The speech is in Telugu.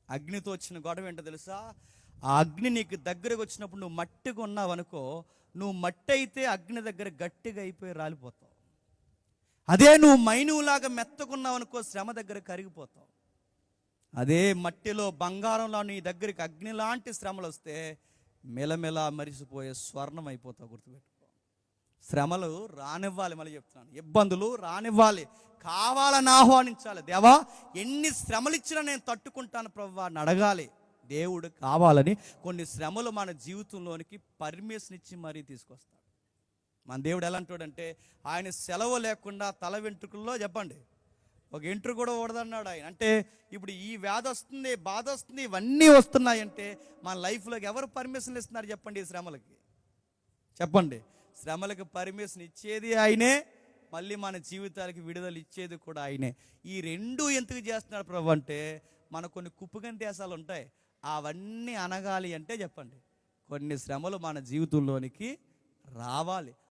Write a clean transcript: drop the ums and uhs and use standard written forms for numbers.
అగ్నితో వచ్చిన గొడవ ఏంటో తెలుసా? ఆ అగ్ని నీకు దగ్గరకు వచ్చినప్పుడు నువ్వు మట్టిగా ఉన్నావు అనుకో, నువ్వు మట్టి అయితే అగ్ని దగ్గర గట్టిగా అయిపోయి రాలిపోతావు. అదే నువ్వు మైనువులాగా మెత్తకున్నావు అనుకో, శ్రమ దగ్గర కరిగిపోతావు. అదే మట్టిలో బంగారంలో నీ దగ్గరికి అగ్ని లాంటి శ్రమలు వస్తే మెలమెల మరిసిపోయే స్వర్ణం అయిపోతావు. గుర్తుపెట్టుకో, శ్రమలు రానివ్వాలి. మళ్ళీ చెప్తున్నాను, ఇబ్బందులు రానివ్వాలి, కావాలని ఆహ్వానించాలి. దేవా, ఎన్ని శ్రమలు ఇచ్చినా నేను తట్టుకుంటాను ప్రభువా అని అడగాలి. దేవుడు కావాలని కొన్ని శ్రమలు మన జీవితంలోనికి పర్మిషన్ ఇచ్చి మరీ తీసుకొస్తాడు. మన దేవుడు ఎలాంటోడంటే, ఆయన సెలవు లేకుండా తల వెంట్రుకల్లో చెప్పండి ఒక ఎంట్రుక కూడా ఓడదన్నాడు ఆయన. అంటే ఇప్పుడు ఈ వ్యాధి వస్తుంది, బాధ వస్తుంది, ఇవన్నీ వస్తున్నాయంటే మన లైఫ్లోకి ఎవరు పర్మిషన్ ఇస్తున్నారు చెప్పండి? ఈ శ్రమలకి చెప్పండి. శ్రమలకు పర్మిషన్ ఇచ్చేది ఆయనే, మళ్ళీ మన జీవితాలకి విడుదల ఇచ్చేది కూడా ఆయనే. ఈ రెండు ఎందుకు చేస్తున్నాడు ప్రభు అంటే, మన కొన్ని కుప్పగని దేశాలు ఉంటాయి, అవన్నీ అనగాలి అంటే చెప్పండి కొన్ని శ్రమలు మన జీవితంలోనికి రావాలి.